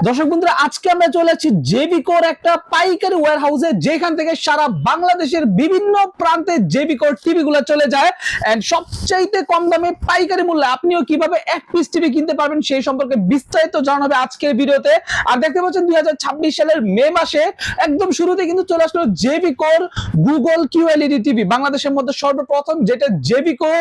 দর্শক বন্ধুরা, আজকে আমরা চলে যাচ্ছি জেবিকোর একটা পাইকারি ওয়্যার হাউসে, যেখান থেকে সারা বাংলাদেশের বিভিন্ন প্রান্তে জেবিকোর টিভি গুলো চলে যায় এন্ড সবচাইতে কম দামে পাইকারি মূল্যে আপনিও কিভাবে এক পিস টিভি কিনতে পারবেন সেই সম্পর্কে বিস্তারিত জানানো হবে আজকের ভিডিওতে। আর দেখতে পাচ্ছেন 2026 সালের মে মাসে একদম শুরুতে কিন্তু চলে আসলো জেবিকোর গুগল কিউএলইডি টিভি, বাংলাদেশের মধ্যে সর্বপ্রথম যেটা জেবিকো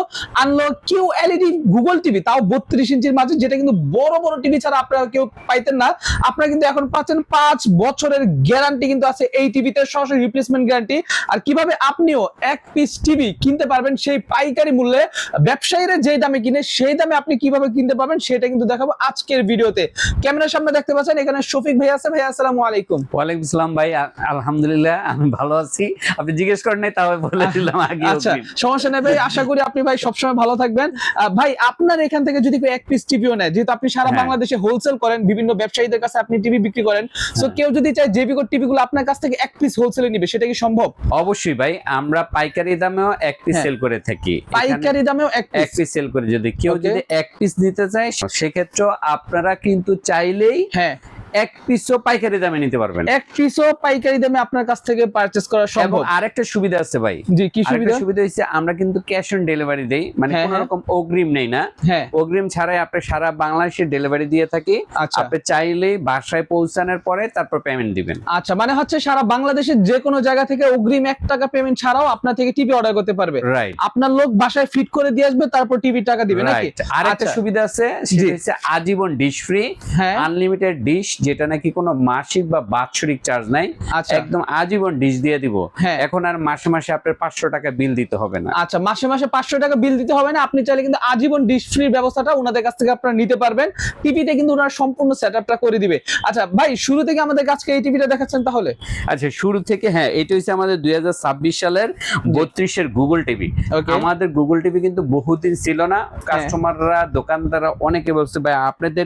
আনলো কিউএলইডি গুগল টিভি, তাও 32 ইঞ্চির মাঝে, যেটা কিন্তু বড় বড় টিভি ছাড়া আপনারা কেউ পাইতেন না। আপনারা কিন্তু এখন পাচ্ছেন 5 বছরের গ্যারান্টি কিন্তু আছে এই টিভিতে, সরাসরি রিপ্লেসমেন্ট গ্যারান্টি। আর কিভাবে আপনিও এক পিস টিভি কিনতে পারবেন সেই পাইকারি মূল্যে, ব্যবসায়ীরা যে দামে কিনে সেই দামে আপনি কিভাবে কিনতে পারবেন সেটা কিন্তু দেখাবো আজকের ভিডিওতে। ক্যামেরার সামনে দেখতে পাচ্ছেন এখানে শফিক ভাই আছে। ভাই আসসালামু আলাইকুম। ওয়ালাইকুম আসসালাম ভাই, আলহামদুলিল্লাহ আমি ভালো আছি। আপনি জিজ্ঞেস করেন নাই তাও বলে দিলাম আগে। আচ্ছা, সমস্যা নেই ভাই, আশা করি আপনি ভাই সবসময় ভালো থাকবেন। ভাই আপনার এখান থেকে যদি কেউ এক পিস টিভিও নেয়, যেহেতু আপনি সারা বাংলাদেশে হোলসেল করেন, বিভিন্ন ব্যবসায়ীদের কাছে আপনি টিভি বিক্রি করেন, সো কেউ যদি চায় জেবিকো টিভি গুলো আপনার কাছ থেকে এক পিস হোলসেলে নিবে, সেটা কি সম্ভব? অবশ্যই ভাই, আমরা পাইকারি দামেও এক পিস সেল করে থাকি। পাইকারি দামেও এক পিস সেল করে, যদি কেউ যদি এক পিস নিতে চায় সেক্ষেত্রে আপনারা কিন্তু চাইলেই এক পিসও পাইকারি দামে নিতে পারবেন। এক পিসও পাইকারি দামে আপনার কাছ থেকে পারচেজ করা সম্ভব। আরেকটা সুবিধা আছে ভাই। জি, কি সুবিধা? সুবিধা হচ্ছে আমরা কিন্তু ক্যাশ অন ডেলিভারি দেই, মানে কোনো রকম অগ্রিম নেই না। অগ্রিম ছাড়াই আপনি সারা বাংলাদেশে ডেলিভারি দিয়ে থাকি। আপনি চাইলেই বাসায় পৌঁছানোর পরে তারপর পেমেন্ট দিবেন। আচ্ছা, মানে হচ্ছে সারা বাংলাদেশের যে কোনো জায়গা থেকে অগ্রিম 1 টাকা পেমেন্ট ছাড়াও আপনার থেকে টিভি অর্ডার করতে পারবে। রাইট, আপনার লোক বাসায় ফিট করে দিয়ে আসবে, তারপর টিভি টাকা দিবে নাকি? আরেকটা সুবিধা আছে, সেটা হচ্ছে আজীবন ডিশ ফ্রি, আনলিমিটেড ডিশ, যেটা নাকি কোনো মাসিক বা বাৎসরিক চার্জ নাই, একদম আজীবন ডিশ দিয়ে দিব। এখন আর মাসে মাসে আপনার 500 টাকা বিল দিতে হবে না। আচ্ছা, মাসে মাসে 500 টাকা বিল দিতে হবে না, আপনি চাইলে কিন্তু আজীবন ডিশ ফ্রি ব্যবস্থাটা ওনাদের কাছ থেকে আপনারা নিতে পারবেন। টিভিতে কিন্তু ওনারা সম্পূর্ণ সেটআপটা করে দিবে। আচ্ছা ভাই, শুরু থেকে আমাদের কাছে এই টিভিটা দেখাচ্ছেন তাহলে? আচ্ছা, শুরু থেকে এটা হচ্ছে আমাদের 2026 সালের 32 এর গুগল টিভি। আমাদের গুগল টিভি কিন্তু বহুদিন ছিল না, কাস্টমাররা দোকানদাররা অনেকে বলছে ভাই আপনাদের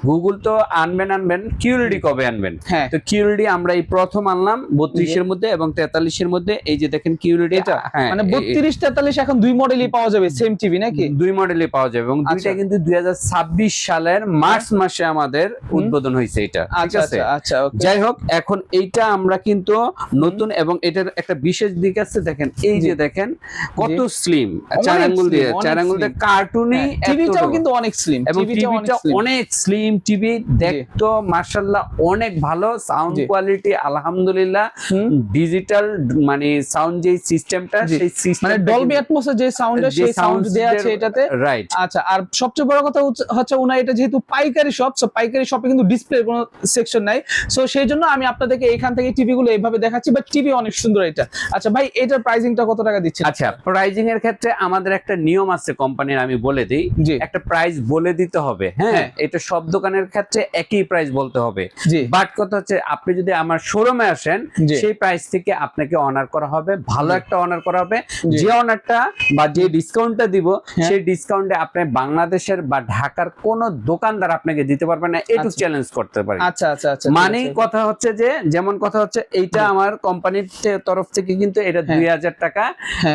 গুগল তো আনবেন কিউএলইডি কবে আনবেন? তো কিউএলইডি আমরা এই প্রথম আনলাম 32 এর মধ্যে এবং 43 এর মধ্যে। এই যে দেখেন কিউএলইডি, এটা মানে 32 43 এখন দুই মডেলই পাওয়া যাবে, সেম টিভি নাকি? দুই মডেলই পাওয়া যাবে এবং দুইটা কিন্তু 2026 সালের মার্চ মাসে আমাদের উদ্বোধন হয়েছে এটা। ঠিক আছে, আচ্ছা, যাই হোক, এখন এইটা আমরা কিন্তু নতুন, এবং এটার একটা বিশেষ দিক আছে। দেখেন এই যে দেখেন কত স্লিম, 4 আঙ্গুল দিয়ে কার্টুনি, টিভিটাও কিন্তু অনেক স্লিম, এবং টিভিটা অনেক স্লিম টিভি, দেখতো মাশাআল্লাহ অনেক ভালো। সাউন্ড কোয়ালিটি আলহামদুলিল্লাহ, ডিজিটাল মানে সাউন্ড যে সিস্টেমটা, সেই সিস্টেম মানে ডলবি অ্যাটমসের যে সাউন্ডটা, সেই সাউন্ড দেয়া আছে এটাতে। রাইট। আচ্ছা, আর সবচেয়ে বড় কথা হচ্ছে ওনা এটা যেহেতু পাইকারি শপ, সো পাইকারি শপে কিন্তু ডিসপ্লে কোনো সেকশন নাই, সো সেই জন্য আমি আপনাদেরকে এখান থেকে টিভি গুলো এইভাবে দেখাচ্ছি। বাট টিভি অনেক সুন্দর এটা। আচ্ছা ভাই, এটার প্রাইসিংটা কত টাকা দিচ্ছেন? আচ্ছা, প্রাইসিং এর ক্ষেত্রে আমাদের একটা নিয়ম আছে কোম্পানির, আমি বলে দেই। একটা প্রাইস বলে দিতে হবে। এটা সব দোকানের ক্ষেত্রে একই প্রাইস বলতে হবে। বাট কথা হচ্ছে, আপনি যদি আমার শোরুমে আসেন সেই প্রাইস থেকে আপনাকে অনার করা হবে, ভালো একটা অনার করা হবে। যে অনারটা বা যে ডিসকাউন্টটা দিব, সেই ডিসকাউন্টে আপনি বাংলাদেশের বা ঢাকার কোন দোকানদার আপনাকে দিতে পারবে না, একটু চ্যালেঞ্জ করতে পারে। আচ্ছা আচ্ছা আচ্ছা, মানে কথা হচ্ছে যে, যেমন কথা হচ্ছে এইটা আমার কোম্পানির তরফ থেকে কিন্তু এটা 2000 টাকা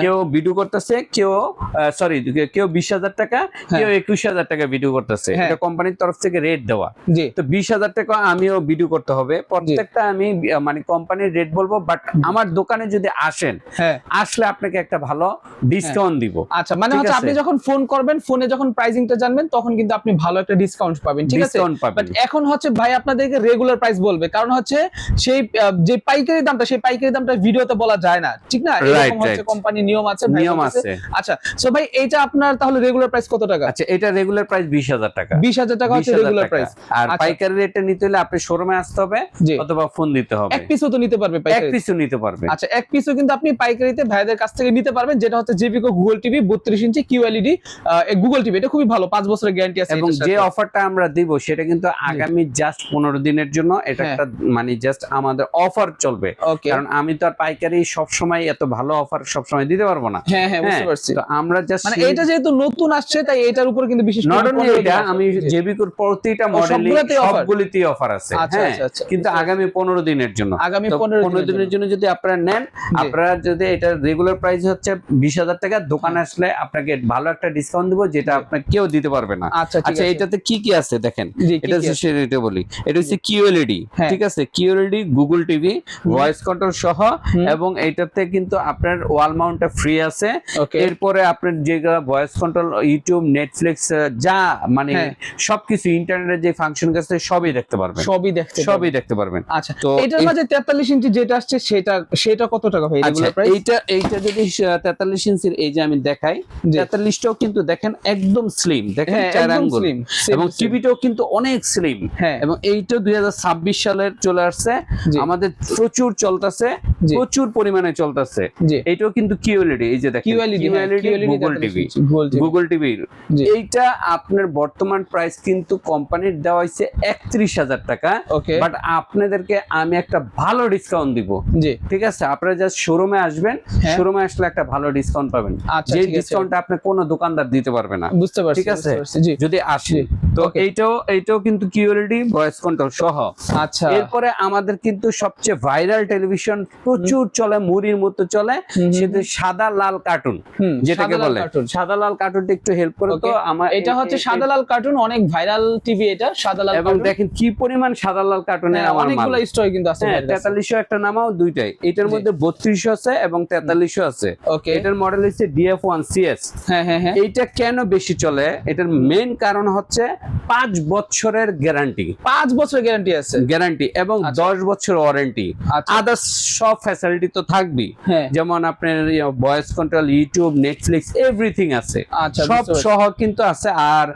কেউ ভিডিও করতেছে, কেউ 20,000 টাকা, কেউ 21,000 টাকা ভিডিও করতেছে। এটা কোম্পানির তরফ থেকে রেট দেওয়া। তো 20,000 টাকা আমিও ভিডিও করতে হবে, প্রত্যেকটা আমি মানে কোম্পানির রেট বলবো। বাট আমার দোকানে যদি আসেন, আসলে আপনাকে একটা ভালো ডিসকাউন্ট দিব। আচ্ছা, মানে হচ্ছে আপনি যখন ফোন করবেন, ফোনে যখন প্রাইসিংটা জানবেন, তখন কিন্তু আপনি ভালো একটা ডিসকাউন্ট পাবেন। ঠিক আছে, বাট এখন হচ্ছে ভাই আপনাদেরকে রেগুলার প্রাইস বলবে, কারণ হচ্ছে সেই যে পাইকারি দামটা, সেই পাইকারি দামটা ভিডিওতে বলা যায় না, ঠিক না? এরকম হচ্ছে কোম্পানির নিয়ম আছে, নিয়ম আছে। আচ্ছা, সো ভাই এইটা আপনার তাহলে রেগুলার প্রাইস কত টাকা? আচ্ছা, এটা রেগুলার প্রাইস 20,000 টাকা। 20,000 টাকা হচ্ছে রেগুলার প্রাইস। আর পাইকারি রেটে নিতে হলে আপনি শোরুমে আসতে হবে অথবা ফোন দিতে হবে। এক পিসও তো নিতে পারবে পাইকারি? এক পিসও নিতে পারবে। আচ্ছা, এক পিসও কিন্তু আপনি পাইকারিতে ভাইদের কাছ থেকে নিতে পারবেন, যেটা হচ্ছে জেবিকো গুগল টিভি 32 ইঞ্চি কিউএলইডি গুগল টিভি। এটা খুবই ভালো, 5 বছরের গ্যারান্টি আছে। এবং যে অফারটা আমরা দিব সেটা কিন্তু আগামী জাস্ট 15 দিনের জন্য। এটা একটা মানে জাস্ট আমাদের অফার চলবে, কারণ আমি তো আর পাইকারি সব সময় এত ভালো অফার সব সময় দিতে পারবো না। বুঝতে পারছি। তো আমরা জাস্ট মানে এটা যেহেতু নতুন আসছে, তাই এটার উপর কিন্তু বিশেষ করে আমি জেবিকোর প্রতিটা মডেলই সবগুলিতে ঈদেতে অফার আছে। হ্যাঁ, কিন্তু আগামী 15 দিনের জন্য, আগামী তো 15 দিনের জন্য যদি আপনারা নেন, আপনারা যদি এটা রেগুলার প্রাইস হচ্ছে 20,000 টাকা, দোকানে আসলে আপনাকে ভালো একটা ডিসকাউন্ট দিব যেটা আপনাকে কেউ দিতে পারবে না। আচ্ছা, এটাতে কি কি আছে দেখেন, এটা হচ্ছে এটা বলি, এটা হচ্ছে QLED, ঠিক আছে, QLED, Google TV, voice control সহ, এবং এইটাতে কিন্তু আপনার ওয়াল মাউন্টটা ফ্রি আছে। এরপরে আপনার যেগুলো ভয়েস কন্ট্রোল, ইউটিউব, নেটফ্লিক্স, যা মানে সবকিছু ইন্টারনেটের যে ফাংশন আছে সবই দেখতে পারবেন, সবই দেখতে পারবেন। আচ্ছা, তো এটার মাঝে 43 ইঞ্চি যেটা আসছে সেটা কত টাকা ভাই রেগুলার প্রাইস? এইটা যদি 43 ইঞ্চির, এই যে আমি দেখাই, 43টাও কিন্তু দেখেন একদম স্লিম, দেখেন 4 আঙ্গুল, এবং টিভিটাও কিন্তু অনেক স্লিম, এবং এইটা 2026 সালের চলে আসছে, আমাদের প্রচুর চলতেছে, প্রচুর পরিমাণে চলতেছে। এইটাও কিন্তু QLED, এই যে দেখেন QLED গুগল টিভি। এইটা আপনার বর্তমান প্রাইস কিন্তু কোম্পানির দেওয়া হয়েছে 31,000 টাকা, বাট আপনাদেরকে আমি একটা ভালো ডিসকাউন্ট দিব। ঠিক আছে, আপনারা জাস্ট শোরুমে আসবেন, শোরুমে আসলে একটা ভালো ডিসকাউন্ট পাবেন, যে ডিসকাউন্টটা আপনি কোনো দোকানদার দিতে পারবে না। বুঝতে পারছি, ঠিক আছে, যদি আসেন। তো এইটাও কিন্তু QLED ভয়েস কন্ট্রোল সহ। আচ্ছা, এরপরে আমাদের কিন্তু সবচেয়ে ভাইরাল টেলিভিশন প্রচুর চলে, মুড়ির মতো চলে, সেটা সাদা লাল কার্টুন, যেটাকে বলে সাদা লাল কার্টুনটা একটু হেল্প করে। তো আমার এটা হচ্ছে সাদা লাল কার্টুন, অনেক ভাইরাল টিভি এটা সাদা লাল, এবং দেখেন কি পরিমাণ সাদা লাল কার্টুনের আমার অনেকগুলো স্টোরি কিন্তু আছে। 4300 একটা নামাও, দুইটাই, এটার মধ্যে 3200 আছে এবং 4300 আছে। এটার মডেল হচ্ছে DF1 CS। এইটা কেন বেশি চলে, এটার মেইন কারণ হচ্ছে 5 বছরের গ্যারান্টি, 5 বছরের গ্যারান্টি আছে, এবং 10 বছর ওয়ারেন্টি। আদার্স সব ফ্যাসিলিটি তো থাকবেই, যেমন আপনার voice control, YouTube, Netflix, everything আছে, সব সহ কিন্তু আছে। আর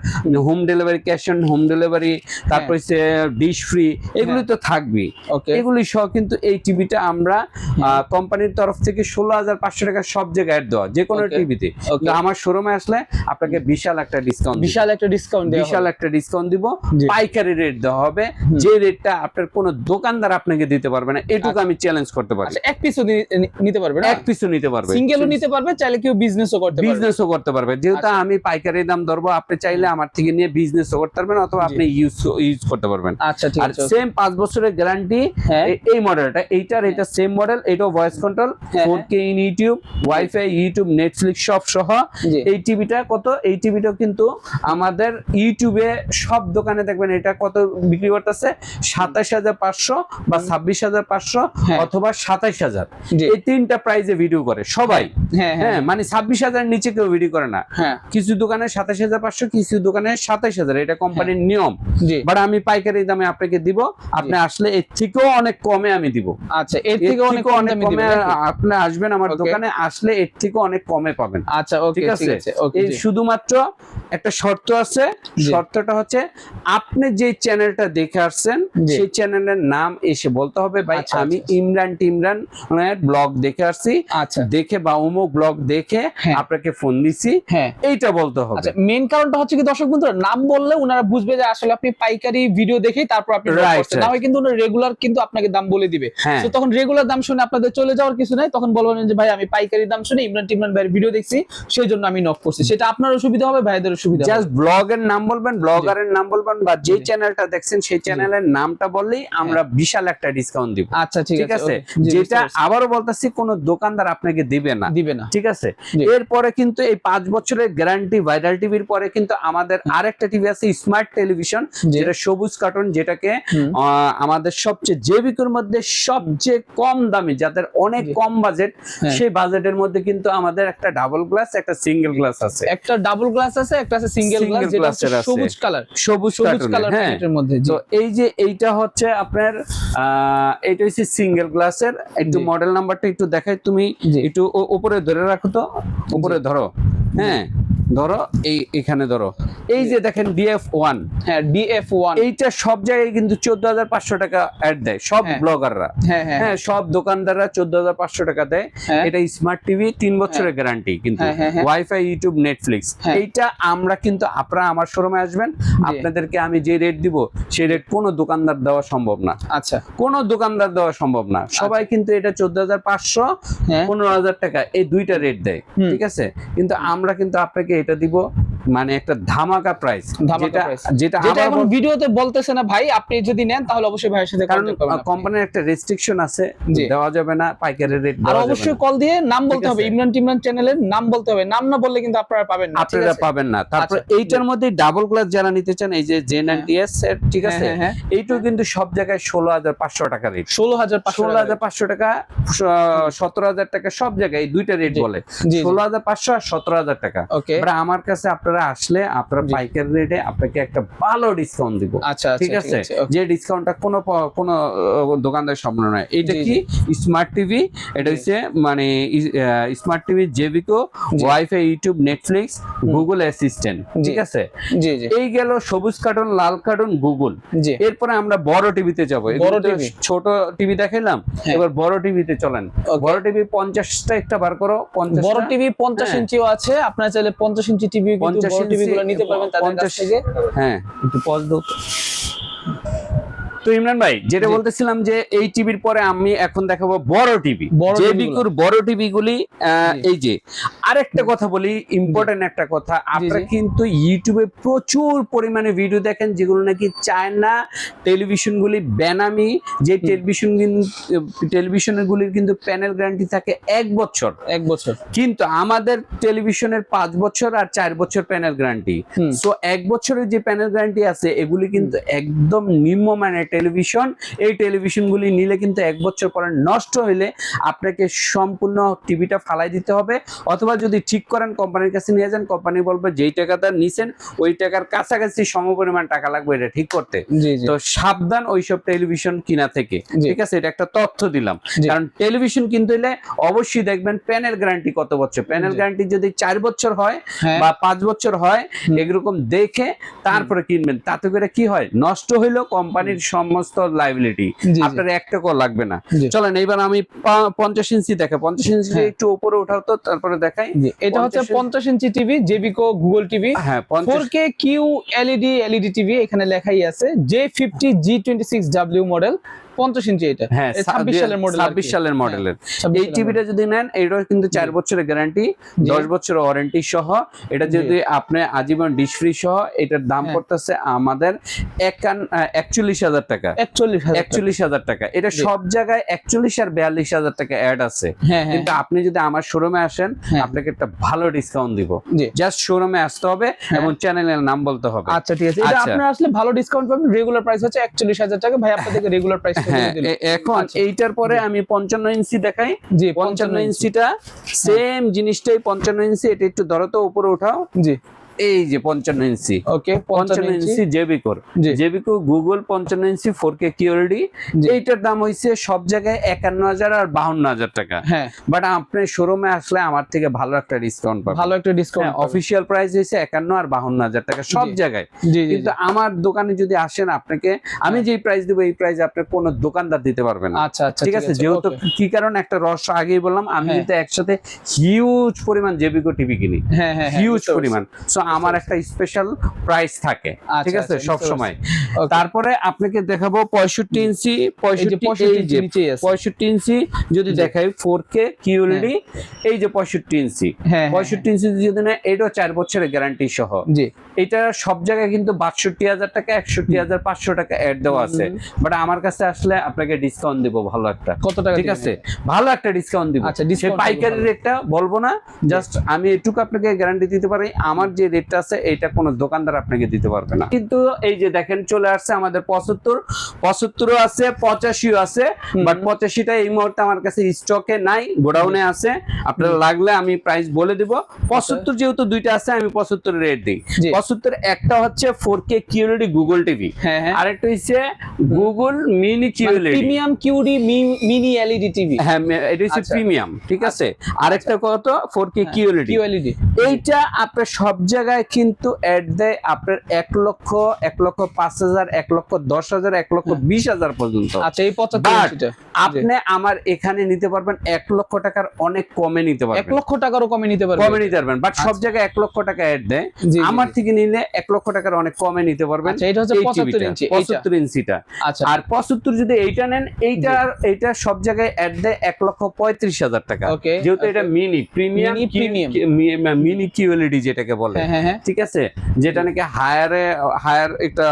home delivery, cash on home delivery, তারপর হচ্ছে ডিশ ফ্রি, এগুলি তো থাকবেই। এগুলি সহ কিন্তু এই টিভিটা আমরা কোম্পানির তরফ থেকে 16,500 টাকা সব জায়গায় অ্যাড দেওয়া, যে কোনো টিভিতে। আমার শোরুমে আসলে আপনাকে বিশাল একটা ডিসকাউন্ট দিব, পাইকারি রেট দেওয়া হবে, যে রেটটা আপনার কোনো দোকানদার আপনাকে দিতে পারবে না, এটুকু আমি চ্যালেঞ্জ করতে পারি। এক পিসও নিতে পারবে না, এক পিসও নিতে পারবে, সিঙ্গেলও নিতে পারবে, চাইলে কেউ বিজনেসও করতে পারবে। যেহেতু আমি পাইকারি দাম ধরবো, আপনি চাইলে আমার থেকে নিয়ে বিজনেসও করতে পারবেন, অথবা আপনি ইউজ করতে পারবেন। আচ্ছা, ঠিক আছে। সেম 5 বছরের গ্যারান্টি এই মডেলটা, এটা সেম মডেল, এটাও voice control, 4K in YouTube, wifi, YouTube, Netflix সব সহ। এই টিভিটা কত? এই টিভিটাও কিন্তু আমাদের ইউটিউবে সব দোকানে দেখবেন এটা কত বিক্রি করতেছে, 27,500 বা 26,500 অথবা 27,000, এই তিনটা প্রাইজে ভিডিও করে সবাই। মানে 26,000 নিচে কেউ ভিডিও করে না। কিছু দোকানে 27,500, কিছু দোকানে 27,000, এটা কোম্পানির নিয়ম। বাট আমি পাইকারি দামে আপনাকে দিব, আপনি আসলে এর থেকেও অনেক কমে আমি দিব। আচ্ছা, এর থেকেও অনেক কমে আপনি আসবেন আমার দোকানে, আসলে এর থেকেও অনেক কমে পাবেন। আচ্ছা, ঠিক আছে। এই শুধুমাত্র একটা শর্ত আছে, শর্তটা হচ্ছে আপনি যে চ্যানেলটা দেখে আসছেন সেই চ্যানেলের নাম এসে বলতে হবে, ভাই আমি ইমরান ব্লগ দেখে আসছি, দেখে বা অমুক ব্লগ দেখে আপনাকে ফোন দিছি, এইটা বলতে হবে। আচ্ছা, মেইন কারণটা হচ্ছে কি, দর্শক বন্ধুরা, নাম বললে ওনারা বুঝবে যে আসলে আপনি পাইকারি ভিডিও দেখেই তারপর আপনি করছেন, না হয় কিন্তু ওনারা রেগুলার কিন্তু আপনাকে দাম বলে দিবে। তো তখন রেগুলার দাম শুনে আপনাদের চলে যাওয়ার কিছু নাই, তখন বলবেন যে ভাই আমি পাইকারি দাম শুনে ইমরান ভাইয়ের ভিডিও দেখছি, সেই জন্য আমি নক করছি। সেটা আপনারও সুবিধা হবে, ভাইদেরও সুবিধা হবে। জাস্ট ব্লগের নাম বলবেন, ব্লগারের নাম বলবেন, বা যে চ্যানেলটা দেখছেন সেই চ্যানেলের নামটা বললেই আমরা বিশাল একটা ডিসকাউন্ট দিব। আচ্ছা, ঠিক আছে। যেটা আবারও বলতেছি, কোন দোকানদার আপনাকে দিবে না। ঠিক আছে। এরপরে কিন্তু এই 5 বছরের গ্যারান্টি ভাইরাল টিভির পরে কিন্তু আমাদের আরেকটা টিভি আছে, স্মার্ট টেলিভিশন, যেটা সবুজ কার্টুন, যেটাকে আমাদের সবচেয়ে জেবিকোর মধ্যে সবচেয়ে কম দামি, যাদের অনেক কম বাজেট, সেই বাজেটের মধ্যে কিন্তু আমাদের একটা ডাবল গ্লাস, একটা সিঙ্গেল গ্লাস আছে। একটা ডাবল গ্লাস আছে, একটা আছে সিঙ্গেল গ্লাস, যেটা সবুজ কালার, সবুজ কালার এর মধ্যে। তো এই যে এইটা হচ্ছে আপনার এটা হচ্ছে সিঙ্গেল গ্লাসের। একটু মডেল নাম্বারটা একটু দেখাই, তুমি একটু উপরে ধরে রাখো তো, উপরে ধরো, ধরো, এখানে ধরো, এই যে দেখেন DF1। DF1 এইটা সব জায়গায় কিন্তু 14,500 টাকা অ্যাড দেয় সব ব্লগাররা, সব দোকানদাররা 14,500 টাকা দেয়। এটা স্মার্ট টিভি, 3 বছরের গ্যারান্টি, কিন্তু ওয়াইফাই, ইউটিউব, নেটফ্লিক্স। এইটা আমরা কিন্তু, আপনারা আমার শোরুমে আসবেন, আপনাদেরকে আমি যে রেট দিব সেই রেট কোনো দোকানদার দেওয়া সম্ভব না। আচ্ছা, কোনো দোকানদার দেওয়া সম্ভব না। সবাই কিন্তু এটা 14,500, 15,000 টাকা, এই দুইটা রেট দেয়। ঠিক আছে, কিন্তু আমরা কিন্তু আপনাকে এটা দিব মানে একটা ধামাকা প্রাইস, যেটা এখন ভিডিওতে বলতেছে না ভাই, আপনি যদি নেন তাহলে অবশ্যই ভাইয়ের সাথে কন্টাক্ট করবেন। কোম্পানির একটা রেস্ট্রিকশন আছে, দেওয়া যাবে না পাইকারি রেট, আর অবশ্যই কল দিয়ে নাম বলতে হবে, ইমরান টিমরান চ্যানেলের নাম বলতে হবে, নাম না বললে কিন্তু আপনারা পাবেন না, তারপর এইটার মধ্যে ডাবল গ্লাস যারা নিতে চান, এই যে জেন&টিএস এর, ঠিক আছে, এইটাও কিন্তু সব জায়গায় 16,500 টাকা রেট, 16,500 টাকা, 17,000 টাকা, সব জায়গায় এই দুইটা রেট বলে, 16,500 আর 17,000 টাকা। আমার কাছে আপনারা আসলে আপনারা পাইকারি রেটে আপনাকে একটা ভালো ডিসকাউন্ট দিব, ঠিক আছে, যে ডিসকাউন্টটা কোনো দোকানদার সম্ভব নয়। এটা কি স্মার্ট টিভি, এটা হচ্ছে মানে স্মার্ট টিভি জেবিকো, WiFi, YouTube, Netflix, Google assistant, ঠিক আছে। এই গেল সবুজ কার্টুন, লাল কার্টুন, গুগল। এরপরে আমরা বড় টিভিতে যাবো, ছোট টিভি দেখাইলাম, এবার বড় টিভিতে চলেন। বড় টিভি 50টা একটা বার করো, বড় টিভি 50 ইঞ্চিও আছে, আপনারা চাইলে 50 ইঞ্চি টিভি কিন্তু বড় টিভিগুলো নিতে পারবেন তাদের কাছ থেকে। হ্যাঁ, একটু পজ দাও তো ইমরান ভাই, যেটা বলতেছিলাম যে এই টিভির পরে আমি এখন দেখাবো বড় টিভি, জেবিকোর বড় টিভি গুলি। এই যে আরেকটা কথা বলি, ইম্পর্টেন্ট একটা কথা, আপনারা কিন্তু ইউটিউবে প্রচুর পরিমাণে ভিডিও দেখেন যেগুলো নাকি চায়না টেলিভিশন গুলি বেনামি, যে টেলিভিশনের গুলির কিন্তু প্যানেল গ্যারান্টি থাকে 1 বছর, কিন্তু আমাদের টেলিভিশনের 5 বছর আর 4 বছর প্যানেল গ্যারান্টি। সো 1 বছরের যে প্যানেল গ্যারান্টি আছে এগুলি কিন্তু একদম নিম্নমানের টেলিভিশন। এই টেলিভিশনগুলি নিলে কিন্তু 1 বছর পরে নষ্ট হইলে আপনাকে সম্পূর্ণ টিভিটা ফালাই দিতে হবে, অথবা যদি ঠিক করেন কোম্পানির কাছে নিয়ে যান, কোম্পানি বলবে যেই টাকাটা নিছেন ওই টাকার কাছাকাছি সমপরিমাণ টাকা লাগবে এটা ঠিক করতে। তো সাবধান ওইসব টেলিভিশন কিনা থেকে, ঠিক আছে, এটা একটা তথ্য দিলাম। কারণ টেলিভিশন কিনতে হলে অবশ্যই দেখবেন প্যানেল গ্যারান্টি কত বছর, প্যানেল গ্যারান্টি যদি 4 বছর হয় বা 5 বছর হয় এরকম দেখে তারপরে কিনবেন। তাতে করে কি হয়, নষ্ট হইলো কোম্পানির সমস্ত লাইবিলিটি, আপনার 1 টাকাও লাগবে না। চলেন এইবার আমি 50 ইঞ্চি দেখে, 50 ইঞ্চি একটু উপরে উঠাও তো, তারপরে দেখাই। এটা হচ্ছে 50 ইঞ্চি টিভি, জেবিকো Google TV, 4K Q LED TV, এখানে লেখাই আছে J50 G26W মডেল, 50 ইঞ্চি। এটা 26 সালের মডেল, 26 সালের মডেলের এই টিভিটা যদি নেন, এইটাও কিন্তু 4 বছরের গ্যারান্টি, 10 বছরের ওয়ারেন্টি সহ। এটা যদি আপনি আজীবন ডিশ ফ্রি সহ, এটার দাম পড়তেছে আমাদের 41,000 টাকা, 41,000 টাকা। এটা সব জায়গায় 41 আর 42,000 টাকা অ্যাড আছে, কিন্তু আপনি যদি আমার শোরুমে আসেন আপনাকে একটা ভালো ডিসকাউন্ট দিব। জাস্ট শোরুমে আসতে হবে এবং চ্যানেলের নাম বলতে হবে। আচ্ছা, ঠিক আছে, এটা আপনারা আসলে ভালো ডিসকাউন্ট পাবেন। রেগুলার প্রাইস হচ্ছে 41,000 টাকা, ভাই আপনাদেরকে রেগুলার প্রাইস। এখন এইটার পরে আমি 55 ইঞ্চি দেখাই। 55 ইঞ্চিটা সেম জিনিসটাই, 55 ইঞ্চি, এটা একটু ধরো তো উপরে উঠাও। এই যে 55 ইঞ্চি, ওকে, 55 ইঞ্চি জেবিকো গুগল 55 ইঞ্চি 4K QLED। এইটার দাম হইছে সব জায়গায় 51,000 আর 52,000 টাকা। বাট আপনি শোরুমে আসলে আমার থেকে ভালো একটা ডিসকাউন্ট পাবেন, ভালো একটা ডিসকাউন্ট। অফিশিয়াল প্রাইস হইছে 51 আর 52,000 টাকা সব জায়গায়, কিন্তু আমার দোকানে যদি আসেন আপনাকে আমি যেই প্রাইস দেব এই প্রাইস আপনি কোনো দোকানদার দিতে পারবে না। আচ্ছা, ঠিক আছে, যেহেতু কি কারণ একটা রহস্য আগেই বললাম, আমি কিন্তু একসাথে হিউজ পরিমাণ জেবিকো টিভি কিনি, হিউজ পরিমাণ। সো আমার একটা স্পেশাল প্রাইস থাকে, ঠিক আছে, সব সময়। তারপরে আপনাকে দেখাবো 65 ইঞ্চি, 65 ইঞ্চি যদি দেখাই 4K QLED, এই যে 65 ইঞ্চি, 65 ইঞ্চি যদি না, এটাও 4 বছরের গ্যারান্টি সহ। এটা সব জায়গায় কিন্তু 62,000 টাকা, 61,500 টাকা অ্যাড দেওয়া আছে, বাট আমার কাছে আসলে আপনাকে ডিসকাউন্ট দিব ভালো একটা। কত টাকা? ঠিক আছে, ভালো একটা ডিসকাউন্ট দিব। সে পাইকারি রেটটা বলবো না, জাস্ট আমি এটুকু আপনাকে গ্যারান্টি দিতে পারি, আমার যে রেটটা আছে এটা কোনো দোকানদার আপনাকে দিতে পারবে না। কিন্তু এই যে দেখেন চলে আসছে আমাদের 75ও আছে, 85ও আছে, বাট 85টা এই মুহূর্তে আমার কাছে স্টকে নাই, গোডাউনে আছে। আপনারা লাগলে আমি প্রাইস বলে দিব। 75 যেহেতু দুইটা আছে আমি 75 রেট দিই। 75 একটা হচ্ছে 4K QLED গুগল টিভি, আরেকটা হচ্ছে Google mini QLED, premium QD mini LED TV. হ্যাঁ, এটা হচ্ছে প্রিমিয়াম, ঠিক আছে। আরেকটা কত 4K QLED। এইটা আপনার সব জায়গায় কিন্তু অ্যাড দেয় আপনার 1,05,000, 1,10,000, 1,20,000 পর্যন্ত। আচ্ছা, এই 75 আপনি আমার এখানে নিতে পারবেন 1 লক্ষ টাকার অনেক কমে নিতে পারবেন, 1 লক্ষ টাকারও কমে নিতে পারবেন, বাট সব জায়গায় 1 লক্ষ টাকা অ্যাড দেয়। আমার থেকে নিলে 1 লক্ষ টাকার অনেক কমে নিতে পারবেন। আচ্ছা, এটা হচ্ছে 75 ইঞ্চি, 75 ইঞ্চিটা। আচ্ছা, আর 75 যদি এইটা নেন, এইটা সব জায়গায় অ্যাড দেয় 1,35,000 টাকা, যেহেতু এটা মিনি প্রিমিয়াম মিনি QLED যেটাকে বলে। হ্যাঁ হ্যাঁ ঠিক আছে, যেটা নাকি হায়ার একটা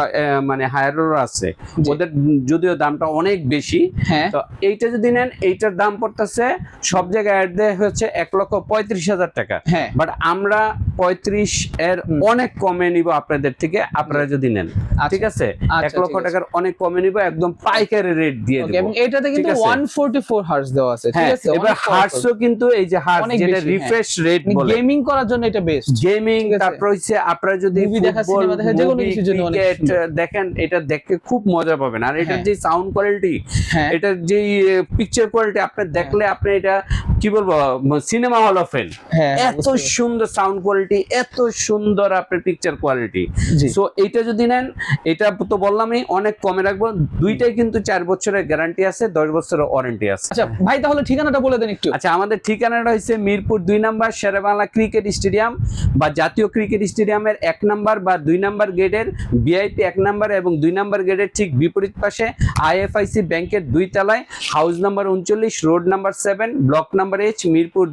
মানে হায়ারও আছে, ওদের যদিও দামটা অনেক বেশি। হ্যাঁ তো এইটা যদি নেন এইটার দাম পড়তেছে সব জায়গায় অ্যাড দেয় হচ্ছে 1,35,000 টাকা, হ্যাঁ বাট আমরা 35 এর অনেক কমে নিব আপনাদের থেকে, আপনারা যদি নেন। ঠিক আছে, 1 লক্ষ টাকার অনেক কমে নিব, একদম পাইকারি রেট দিয়ে দেব। এবং এটাতে কিন্তু 144 হার্জ দেওয়া আছে, ঠিক আছে। এবার হার্টসও কিন্তু এই যে হার্টস যেটা রিফ্রেশ রেট বলে, গেমিং করার জন্য এটা বেস্ট। গেমিং, তারপর হচ্ছে আপনারা যদি মুভি দেখা, সিনেমা দেখা, যে কোনো কিছুর জন্য অনেক সুন্দর। দেখেন, এটা দেখতে খুব মজা পাবেন। আর এটার যে সাউন্ড কোয়ালিটি, এটার যে পিকচার কোয়ালিটি, আপনি দেখলে আপনি এটা কি বলবো, সিনেমা হল অফ ফেম। এত সুন্দর সাউন্ড কোয়ালিটি, এত সুন্দর আপনার পিকচার কোয়ালিটি। সো এটা যদি নেন, এটা তো বললামই অনেক কমে রাখবো। দুইটাই কিন্তু 4 বছরের গ্যারান্টি আছে, 10 বছরের ওয়ারেন্টি আছে। আচ্ছা ভাই, তাহলে ঠিকানাটা বলে দেন একটু। আচ্ছা, আমাদের ঠিকানাটা হচ্ছে Mirpur 2 number Sher e Bangla cricket stadium বা জাতীয় ক্রিকেট স্টেডিয়ামের 1 নাম্বার বা 2 নাম্বার গেটের ভিআইপি 1 নাম্বার এবং 2 নাম্বার গেটের ঠিক বিপরীত পাশে আইএফআইসি ব্যাংকের 2 তলায়, house number 39, road number 7, block number H, Mirpur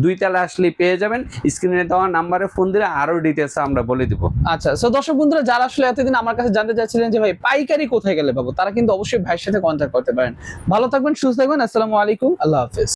2 তলায় আসলে পেয়ে যাবেন। স্ক্রিনে দেওয়া নাম্বারে ফোন দিলে আরো ডিটেইলস আমরা বলে দিব। আচ্ছা, সো দর্শক বন্ধুরা, যারা আসলে এতদিন আমার কাছে জানতে চাচ্ছিলেন যে ভাই পাইকারি কোথায় গেলে পাবো, তারা কিন্তু অবশ্যই ভাইয়ের সাথে কন্ট্যাক্ট করতে পারেন। ভালো থাকবেন, সুস্থ থাকবেন। আসসালামু আলাইকুম, আল্লাহ হাফেজ।